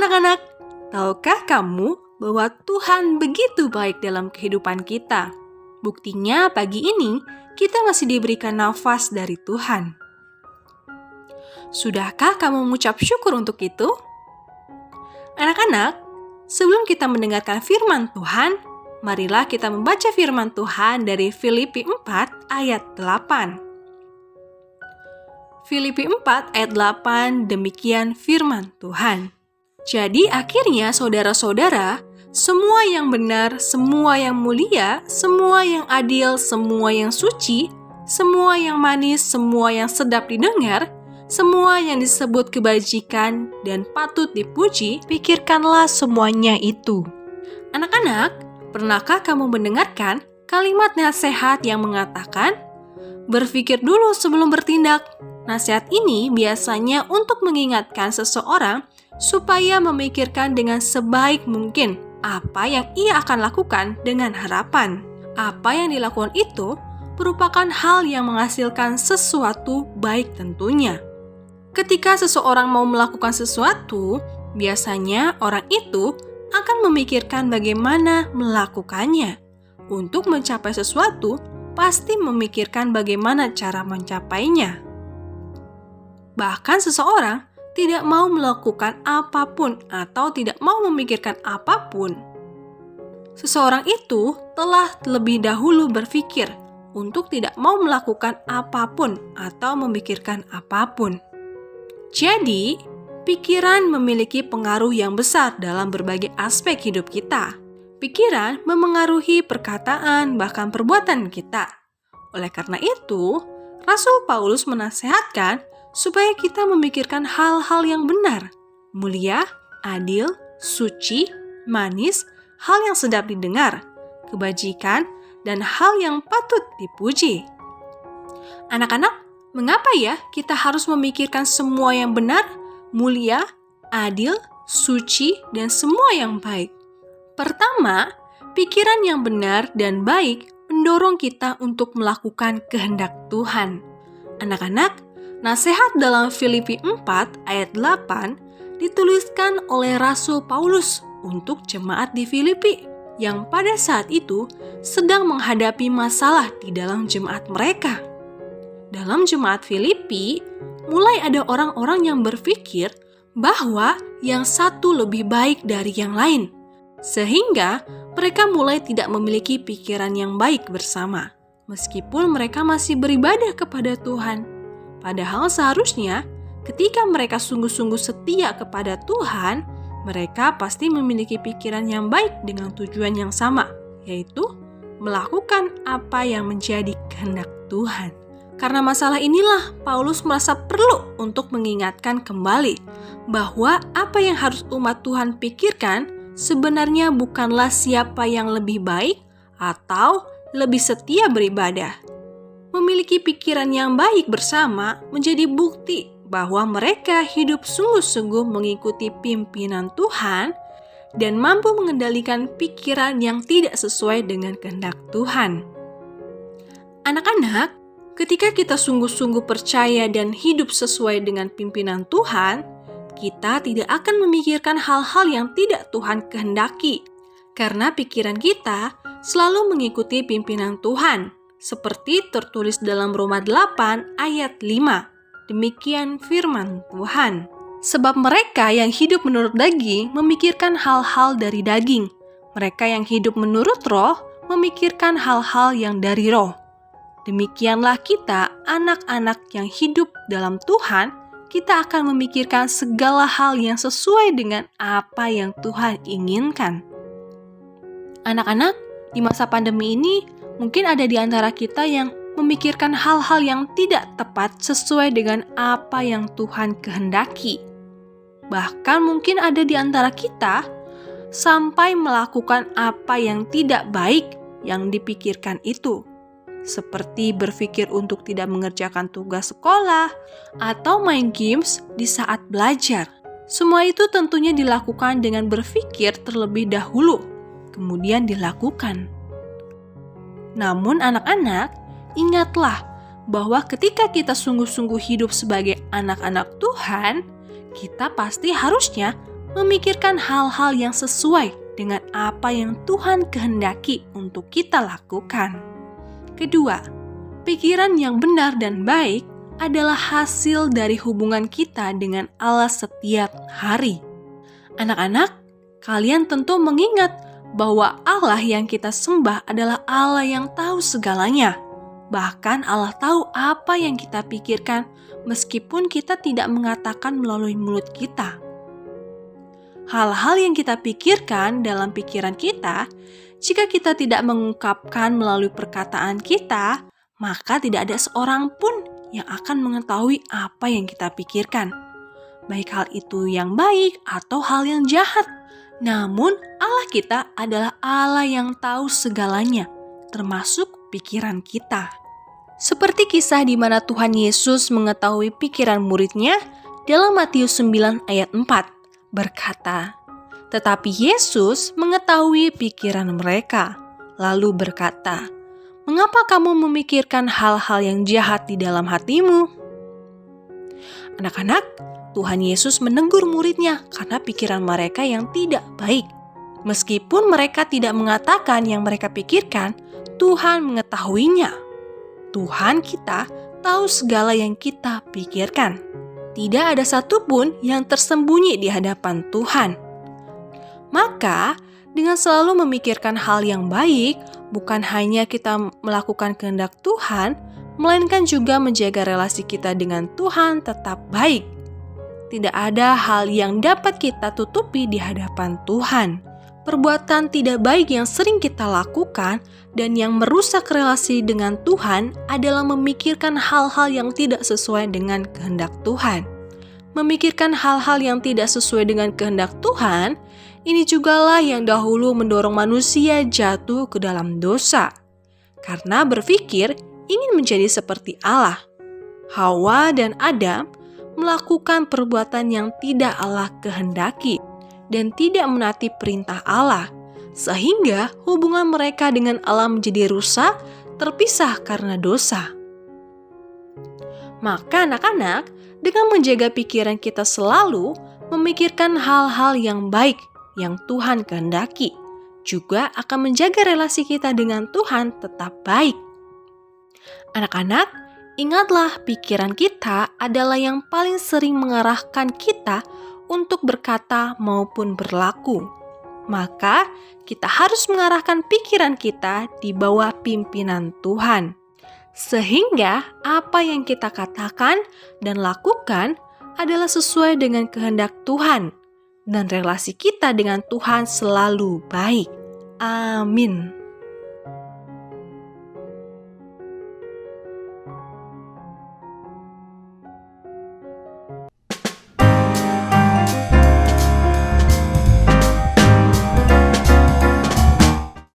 anak-anak, tahukah kamu bahwa Tuhan begitu baik dalam kehidupan kita? Buktinya pagi ini kita masih diberikan nafas dari Tuhan. Sudahkah kamu mengucap syukur untuk itu? Anak-anak, sebelum kita mendengarkan firman Tuhan, marilah kita membaca firman Tuhan dari Filipi 4 ayat 8. Filipi 4 ayat 8, demikian firman Tuhan. Jadi akhirnya saudara-saudara, semua yang benar, semua yang mulia, semua yang adil, semua yang suci, semua yang manis, semua yang sedap didengar, semua yang disebut kebajikan dan patut dipuji, pikirkanlah semuanya itu. Anak-anak, pernahkah kamu mendengarkan kalimat nasihat yang mengatakan, berpikir dulu sebelum bertindak? Nasihat ini biasanya untuk mengingatkan seseorang supaya memikirkan dengan sebaik mungkin apa yang ia akan lakukan dengan harapan. Apa yang dilakukan itu merupakan hal yang menghasilkan sesuatu baik tentunya. Ketika seseorang mau melakukan sesuatu, biasanya orang itu akan memikirkan bagaimana melakukannya. Untuk mencapai sesuatu, pasti memikirkan bagaimana cara mencapainya. Bahkan seseorang tidak mau melakukan apapun atau tidak mau memikirkan apapun. Seseorang itu telah lebih dahulu berpikir untuk tidak mau melakukan apapun atau memikirkan apapun. Jadi, pikiran memiliki pengaruh yang besar dalam berbagai aspek hidup kita. Pikiran memengaruhi perkataan bahkan perbuatan kita. Oleh karena itu, Rasul Paulus menasihatkan supaya kita memikirkan hal-hal yang benar, mulia, adil, suci, manis, hal yang sedap didengar, kebajikan, dan hal yang patut dipuji. Anak-anak, mengapa ya kita harus memikirkan semua yang benar, mulia, adil, suci, dan semua yang baik? Pertama, pikiran yang benar dan baik mendorong kita untuk melakukan kehendak Tuhan. Anak-anak, nasihat dalam Filipi 4 ayat 8 dituliskan oleh Rasul Paulus untuk jemaat di Filipi yang pada saat itu sedang menghadapi masalah di dalam jemaat mereka. Dalam jemaat Filipi, mulai ada orang-orang yang berpikir bahwa yang satu lebih baik dari yang lain, sehingga mereka mulai tidak memiliki pikiran yang baik bersama, meskipun mereka masih beribadah kepada Tuhan. Padahal seharusnya ketika mereka sungguh-sungguh setia kepada Tuhan, mereka pasti memiliki pikiran yang baik dengan tujuan yang sama, yaitu melakukan apa yang menjadi kehendak Tuhan. Karena masalah inilah Paulus merasa perlu untuk mengingatkan kembali bahwa apa yang harus umat Tuhan pikirkan sebenarnya bukanlah siapa yang lebih baik atau lebih setia beribadah. Memiliki pikiran yang baik bersama menjadi bukti bahwa mereka hidup sungguh-sungguh mengikuti pimpinan Tuhan dan mampu mengendalikan pikiran yang tidak sesuai dengan kehendak Tuhan. Anak-anak, ketika kita sungguh-sungguh percaya dan hidup sesuai dengan pimpinan Tuhan, kita tidak akan memikirkan hal-hal yang tidak Tuhan kehendaki, karena pikiran kita selalu mengikuti pimpinan Tuhan. Seperti tertulis dalam Roma 8 ayat 5. Demikian firman Tuhan. Sebab mereka yang hidup menurut daging memikirkan hal-hal dari daging. Mereka yang hidup menurut roh memikirkan hal-hal yang dari roh. Demikianlah kita, anak-anak yang hidup dalam Tuhan, kita akan memikirkan segala hal yang sesuai dengan apa yang Tuhan inginkan. Anak-anak, di masa pandemi ini, mungkin ada di antara kita yang memikirkan hal-hal yang tidak tepat sesuai dengan apa yang Tuhan kehendaki. Bahkan mungkin ada di antara kita sampai melakukan apa yang tidak baik yang dipikirkan itu. Seperti berpikir untuk tidak mengerjakan tugas sekolah atau main games di saat belajar. Semua itu tentunya dilakukan dengan berpikir terlebih dahulu, kemudian dilakukan. Namun anak-anak, ingatlah bahwa ketika kita sungguh-sungguh hidup sebagai anak-anak Tuhan, kita pasti harusnya memikirkan hal-hal yang sesuai dengan apa yang Tuhan kehendaki untuk kita lakukan. Kedua, pikiran yang benar dan baik adalah hasil dari hubungan kita dengan Allah setiap hari. Anak-anak, kalian tentu mengingat bahwa Allah yang kita sembah adalah Allah yang tahu segalanya. Bahkan Allah tahu apa yang kita pikirkan meskipun kita tidak mengatakan melalui mulut kita. Hal-hal yang kita pikirkan dalam pikiran kita, jika kita tidak mengungkapkan melalui perkataan kita, maka tidak ada seorang pun yang akan mengetahui apa yang kita pikirkan. Baik hal itu yang baik atau hal yang jahat. Namun Allah kita adalah Allah yang tahu segalanya, termasuk pikiran kita. Seperti kisah di mana Tuhan Yesus mengetahui pikiran murid-Nya dalam Matius 9 ayat 4. Berkata, tetapi Yesus mengetahui pikiran mereka, lalu berkata, mengapa kamu memikirkan hal-hal yang jahat di dalam hatimu? Anak-anak, Tuhan Yesus menegur murid-Nya karena pikiran mereka yang tidak baik. Meskipun mereka tidak mengatakan yang mereka pikirkan, Tuhan mengetahuinya. Tuhan kita tahu segala yang kita pikirkan. Tidak ada satupun yang tersembunyi di hadapan Tuhan. Maka, dengan selalu memikirkan hal yang baik, bukan hanya kita melakukan kehendak Tuhan, melainkan juga menjaga relasi kita dengan Tuhan tetap baik. Tidak ada hal yang dapat kita tutupi di hadapan Tuhan. Perbuatan tidak baik yang sering kita lakukan dan yang merusak relasi dengan Tuhan adalah memikirkan hal-hal yang tidak sesuai dengan kehendak Tuhan. Memikirkan hal-hal yang tidak sesuai dengan kehendak Tuhan, ini jugalah yang dahulu mendorong manusia jatuh ke dalam dosa. Karena berpikir ingin menjadi seperti Allah. Hawa dan Adam melakukan perbuatan yang tidak Allah kehendaki dan tidak menaati perintah Allah, sehingga hubungan mereka dengan Allah menjadi rusak, terpisah karena dosa. Maka anak-anak, dengan menjaga pikiran kita selalu memikirkan hal-hal yang baik yang Tuhan kehendaki, juga akan menjaga relasi kita dengan Tuhan tetap baik. Anak-anak, ingatlah pikiran kita adalah yang paling sering mengarahkan kita untuk berkata maupun berlaku. Maka, kita harus mengarahkan pikiran kita di bawah pimpinan Tuhan. Sehingga apa yang kita katakan dan lakukan adalah sesuai dengan kehendak Tuhan. Dan relasi kita dengan Tuhan selalu baik. Amin.